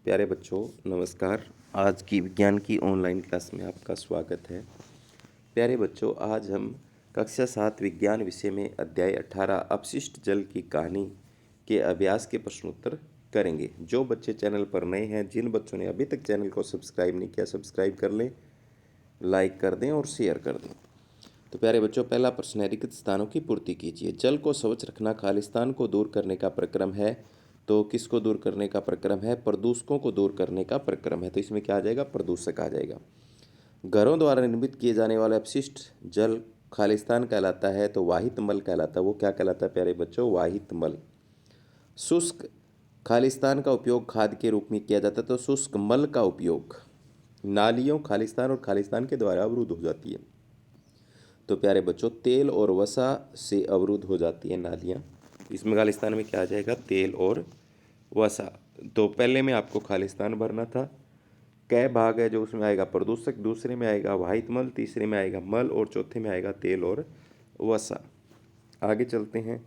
प्यारे बच्चों, नमस्कार। आज की विज्ञान की ऑनलाइन क्लास में आपका स्वागत है। प्यारे बच्चों, आज हम कक्षा 7 विज्ञान विषय में अध्याय 18 अपशिष्ट जल की कहानी के अभ्यास के प्रश्नोत्तर करेंगे। जो बच्चे चैनल पर नए हैं, जिन बच्चों ने अभी तक चैनल को सब्सक्राइब नहीं किया, सब्सक्राइब कर लें, लाइक कर दें और शेयर कर दें। तो प्यारे बच्चों, पहला प्रश्न है, रिक्त स्थानों की पूर्ति कीजिए। जल को स्वच्छ रखना खालिस्तान को दूर करने का प्रक्रम है। तो किसको दूर करने का प्रक्रम है? प्रदूषकों को दूर करने का प्रक्रम है। तो इसमें क्या आ जाएगा? प्रदूषक आ जाएगा। घरों द्वारा निर्मित किए जाने वाले अपशिष्ट जल खालिस्तान कहलाता है। तो वाहित मल कहलाता है। वो क्या कहलाता है प्यारे बच्चों? वाहित मल। शुष्क खालिस्तान का उपयोग खाद के रूप में किया जाता है। तो शुष्क मल का उपयोग नालियों खालिस्तान और खालिस्तान के द्वारा अवरुद्ध हो जाती है। तो प्यारे बच्चों, तेल और वसा से अवरुद्ध हो जाती है नालियाँ। इसमें खालिस्तान में क्या आ जाएगा? तेल और वसा। तो पहले में आपको खालिस्तान भरना था। कै भाग है जो उसमें आएगा? प्रदूषक, दूसरे में आएगा वाहित मल, तीसरे में आएगा मल और चौथे में आएगा तेल और वसा। आगे चलते हैं।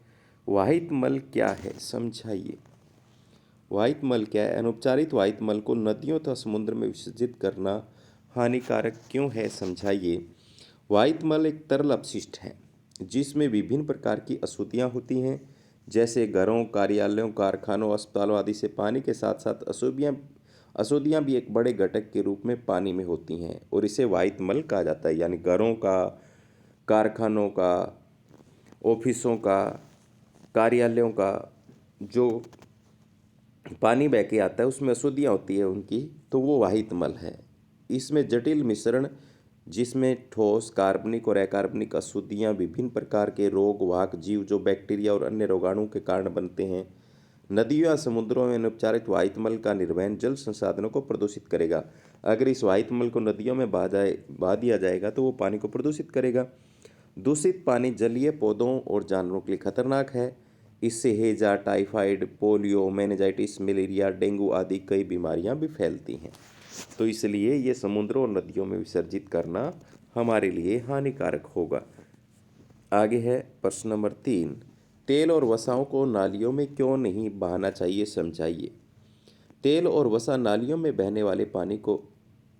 वाहित मल क्या है, समझाइए। वाहित मल क्या है? अनुपचारित वाहित मल को नदियों तथा समुद्र में विसर्जित करना हानिकारक क्यों है, समझाइए। वाहित मल एक तरल अपशिष्ट है जिसमें विभिन्न प्रकार की अशुद्धियाँ होती हैं, जैसे घरों, कार्यालयों, कारखानों, अस्पतालों आदि से पानी के साथ साथ अशुद्धियाँ भी एक बड़े घटक के रूप में पानी में होती हैं और इसे वाहित मल कहा जाता है। यानी घरों का, कारखानों का, ऑफिसों का, कार्यालयों का जो पानी बह के आता है उसमें अशुद्धियाँ होती है उनकी, तो वो वाहित मल है। इसमें जटिल मिश्रण जिसमें ठोस, कार्बनिक और अकार्बनिक अशुद्धियाँ विभिन्न प्रकार के रोग वाहक जीव जो बैक्टीरिया और अन्य रोगाणु के कारण बनते हैं। नदियों या समुद्रों में अनुपचारित वाहित मल का निर्वहन जल संसाधनों को प्रदूषित करेगा। अगर इस वाहित मल को नदियों में बहा दिया जाएगा तो वो पानी को प्रदूषित करेगा। दूषित पानी जलीय पौधों और जानवरों के लिए खतरनाक है। इससे हैजा, typhoid, polio, meningitis, malaria, dengue आदि कई बीमारियां भी फैलती हैं। तो इसलिए ये समुद्रों और नदियों में विसर्जित करना हमारे लिए हानिकारक होगा। आगे है प्रश्न नंबर 3। तेल और वसाओं को नालियों में क्यों नहीं बहाना चाहिए, समझाइए। तेल और वसा नालियों में बहने वाले पानी को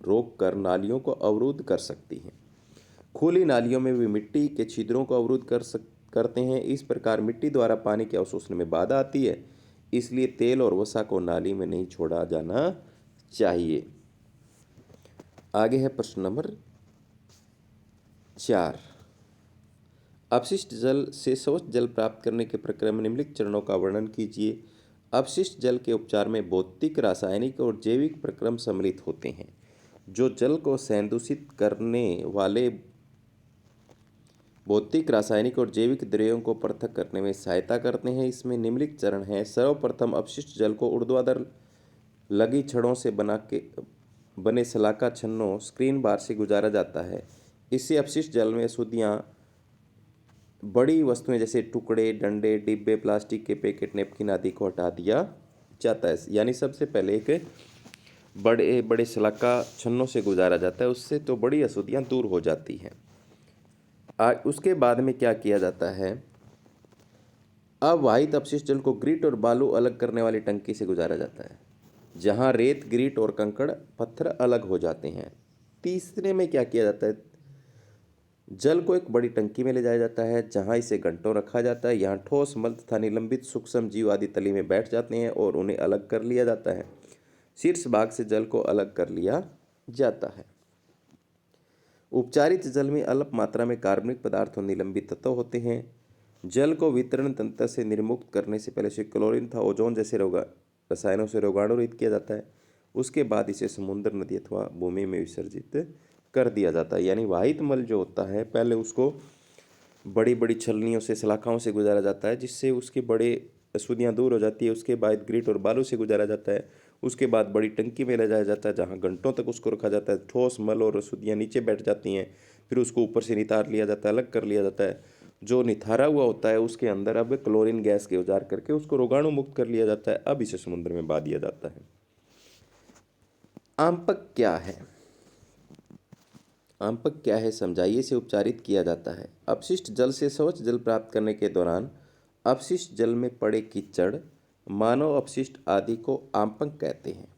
रोककर नालियों को अवरुद्ध कर सकती हैं। खुली नालियों में भी मिट्टी के छिद्रों को अवरुद्ध करते हैं। इस प्रकार मिट्टी द्वारा पानी के अवशोषण में बाधा आती है। इसलिए तेल और वसा को नाली में नहीं छोड़ा जाना चाहिए। आगे है प्रश्न नंबर 4। अपशिष्ट जल से स्वच्छ जल प्राप्त करने के प्रक्रिया में निम्नलिखित चरणों का वर्णन कीजिए। अपशिष्ट जल के उपचार में भौतिक, रासायनिक और जैविक प्रक्रम सम्मिलित होते हैं जो जल को संदूषित करने वाले भौतिक, रासायनिक और जैविक द्रव्यों को पृथक करने में सहायता करते हैं। इसमें निम्नलिखित चरण हैं। सर्वप्रथम अपशिष्ट जल को ऊर्ध्वाधर लगी छड़ों से बने सलाखा छन्नों स्क्रीन बार से गुजारा जाता है। इससे अपशिष्ट जल में अशुद्धियाँ, बड़ी वस्तुएं जैसे टुकड़े, डंडे, डिब्बे, प्लास्टिक के पैकेट, नेपकिन आदि को हटा दिया जाता है। यानी सबसे पहले एक बड़े बड़े सलाखा छन्नों से गुजारा जाता है, उससे तो बड़ी अशुद्धियाँ दूर हो जाती हैं। उसके बाद में क्या किया जाता है? अब वाहित अपशिष्ट जल को ग्रिट और बालू अलग करने वाली टंकी से गुजारा जाता है, जहां रेत, ग्रिट और कंकड़ पत्थर अलग हो जाते हैं। तीसरे में क्या किया जाता है? जल को एक बड़ी टंकी में ले जाया जाता है, जहां इसे घंटों रखा जाता है। यहाँ ठोस, मल तथा निलंबित सूक्ष्म जीव आदि तली में बैठ जाते हैं और उन्हें अलग कर लिया जाता है। शीर्ष भाग से जल को अलग कर लिया जाता है। उपचारित जल में अल्प मात्रा में कार्बनिक पदार्थ और निलंबित तत्व होते हैं। जल को वितरण तंत्र से निर्मुक्त करने से पहले इसे क्लोरीन तथा ओजोन जैसे रसायनों से रोगाणुरहित किया जाता है। उसके बाद इसे समुद्र, नदी अथवा भूमि में विसर्जित कर दिया जाता है। यानी वाहित मल जो होता है, पहले उसको बड़ी बड़ी छलनियों से, सलाखाओं से गुजारा जाता है, जिससे उसके बड़े अशुद्धियाँ दूर हो जाती है। उसके बाद ग्रिट और बालू से गुजारा जाता है। उसके बाद बड़ी टंकी में ले जाया जाता है, जहाँ घंटों तक उसको रखा जाता है। ठोस मल और अशुद्धियाँ नीचे बैठ जाती हैं। फिर उसको ऊपर से नितार लिया जाता है, अलग कर लिया जाता है। जो निथारा हुआ होता है उसके अंदर अब क्लोरीन गैस के औजार करके उसको रोगाणु मुक्त कर लिया जाता है। अब इसे समुद्र में बहा दिया जाता है। आमपक क्या है? आमपक क्या है, समझाइए। से उपचारित किया जाता है। अपशिष्ट जल से स्वच्छ जल प्राप्त करने के दौरान अपशिष्ट जल में पड़े कीचड़, मानव अपशिष्ट आदि को आमपक कहते हैं।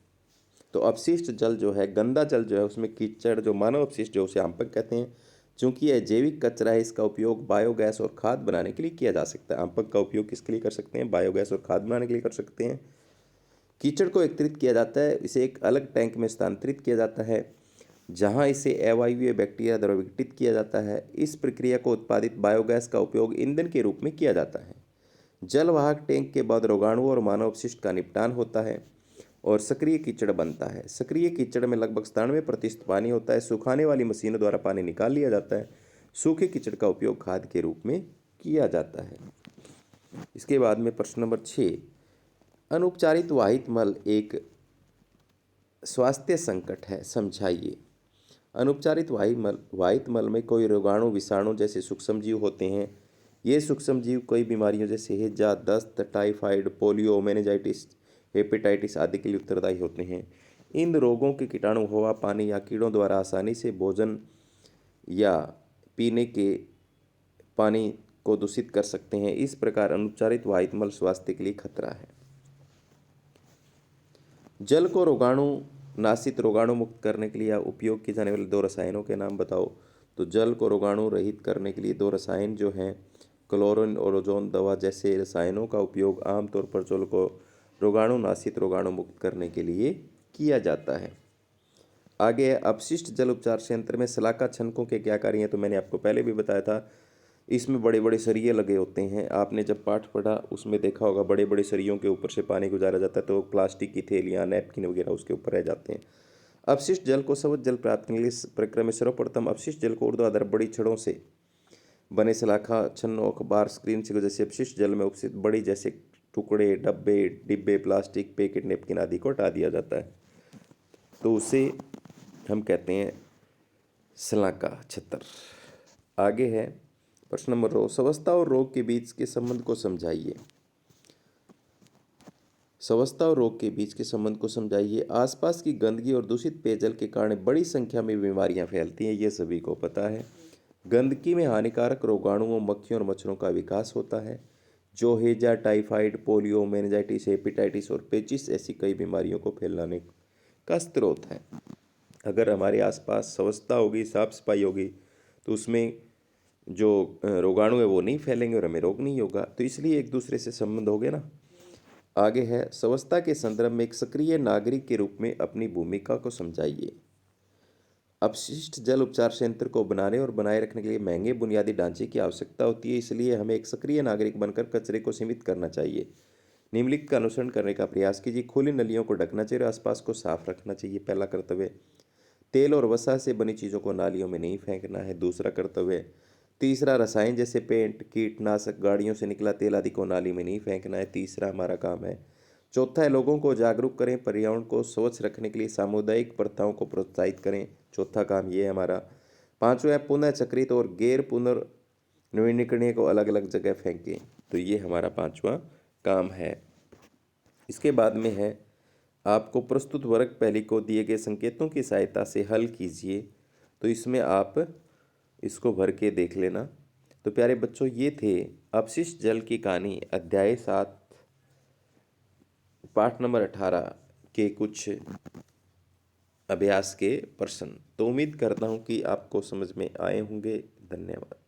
तो अपशिष्ट जल जो है, गंदा जल जो है, उसमें कीचड़ जो मानव अपशिष्ट जो उसे आम्पक कहते हैं। चूंकि यह जैविक कचरा है, इसका उपयोग बायोगैस और खाद बनाने के लिए किया जा सकता है। आम्पक का उपयोग किसके लिए कर सकते हैं? बायोगैस और खाद बनाने के लिए कर सकते हैं। कीचड़ को एकत्रित किया जाता है, इसे एक अलग टैंक में स्थानांतरित किया जाता है, जहां इसे अवायवीय बैक्टीरिया द्वारा विघटित किया जाता है। इस प्रक्रिया को उत्पादित बायोगैस का उपयोग ईंधन के रूप में किया जाता है। जलवाहक टैंक के बाद रोगाणु और मानव अपशिष्ट का निपटान होता है और सक्रिय कीचड़ बनता है। सक्रिय कीचड़ में लगभग 97% पानी होता है। सुखाने वाली मशीनों द्वारा पानी निकाल लिया जाता है। सूखे कीचड़ का उपयोग खाद के रूप में किया जाता है। इसके बाद में प्रश्न नंबर 6, अनुपचारित वाहित मल एक स्वास्थ्य संकट है, समझाइए। अनुपचारित वाहित मल में कोई रोगाणु, विषाणु जैसे सूक्ष्मजीव होते हैं। ये सूक्ष्मजीव कई बीमारियों जैसे हैजा, दस्त, टाइफाइड, पोलियो, मेनिंजाइटिस, हेपेटाइटिस आदि के लिए उत्तरदायी होते हैं। इन रोगों के कीटाणु हवा, पानी या कीड़ों द्वारा आसानी से भोजन या पीने के पानी को दूषित कर सकते हैं। इस प्रकार अनुपचारित वाहित मल स्वास्थ्य के लिए खतरा है। जल को रोगाणु नाशित, रोगाणु मुक्त करने के लिए उपयोग किए जाने वाले 2 रसायनों के नाम बताओ। तो जल को रोगाणु रहित करने के लिए 2 रसायन जो हैं, क्लोरीन और ओजोन दवा जैसे रसायनों का उपयोग आमतौर पर जल को रोगाणु नाशित, रोगाणु मुक्त करने के लिए किया जाता है। आगे है अपशिष्ट जल उपचार संयंत्र में शलाका छनकों के क्या कार्य हैं? तो मैंने आपको पहले भी बताया था, इसमें बड़े बड़े सरिये लगे होते हैं। आपने जब पाठ पढ़ा उसमें देखा होगा, बड़े बड़े सरियों के ऊपर से पानी गुजारा जाता है, तो प्लास्टिक की थैलियाँ, नैपकिन वगैरह उसके ऊपर रह जाते हैं। अपशिष्ट जल को स्वच्छ जल प्राप्त करने के लिए इस प्रक्रिया में सर्वप्रथम अपशिष्ट जल को ऊर्ध्वाधर बड़ी छड़ों से बने सलाखा छन्नों, अखबार, स्क्रीन से जैसे अपशिष्ट जल में उपस्थित बड़ी जैसे टुकड़े, डिब्बे, प्लास्टिक, पैकेट, नैपकिन आदि को हटा दिया जाता है। तो उसे हम कहते हैं सलाका छतर। आगे है प्रश्न नंबर 2, स्वस्थता और रोग के बीच के संबंध को समझाइए। स्वस्थता और रोग के बीच के संबंध को समझाइए। आसपास की गंदगी और दूषित पेयजल के कारण बड़ी संख्या में बीमारियां फैलती हैं, ये सभी को पता है। गंदगी में हानिकारक रोगाणुओं, मक्खियों और मच्छरों का विकास होता है, जो हैजा, टाइफाइड, पोलियो, मेनिंजाइटिस, हेपेटाइटिस और पेचिस ऐसी कई बीमारियों को फैलाने का स्रोत है। अगर हमारे आसपास स्वच्छता होगी, साफ सफाई होगी, तो उसमें जो रोगाणु है वो नहीं फैलेंगे और हमें रोग नहीं होगा। तो इसलिए एक दूसरे से संबंध हो गए ना। आगे है स्वच्छता के संदर्भ में एक सक्रिय नागरिक के रूप में अपनी भूमिका को समझाइए। अपशिष्ट जल उपचार संयंत्र को बनाने और बनाए रखने के लिए महंगे बुनियादी ढांचे की आवश्यकता होती है, इसलिए हमें एक सक्रिय नागरिक बनकर कचरे को सीमित करना चाहिए। निम्नलिखित का अनुसरण करने का प्रयास कीजिए। खुली नलियों को ढकना चाहिए और आसपास को साफ रखना चाहिए, पहला कर्तव्य। तेल और वसा से बनी चीज़ों को नालियों में नहीं फेंकना है, दूसरा कर्तव्य। तीसरा, रसायन जैसे पेंट, कीटनाशक, गाड़ियों से निकला तेल आदि को नाली में नहीं फेंकना है, तीसरा हमारा काम है। चौथा है, लोगों को जागरूक करें, पर्यावरण को स्वच्छ रखने के लिए सामुदायिक प्रथाओं को प्रोत्साहित करें, चौथा काम ये है हमारा। पांचवा है, पुनः चक्रित और गैर पुनर्नवीनीकरणीय को अलग अलग जगह फेंकें, तो ये हमारा पांचवा काम है। इसके बाद में है, आपको प्रस्तुत वर्ग पहली को दिए गए संकेतों की सहायता से हल कीजिए। तो इसमें आप इसको भर के देख लेना। तो प्यारे बच्चों, ये थे अपशिष्ट जल की कहानी अध्याय 7 पाठ नंबर 18 के कुछ अभ्यास के प्रश्न। तो उम्मीद करता हूँ कि आपको समझ में आए होंगे। धन्यवाद।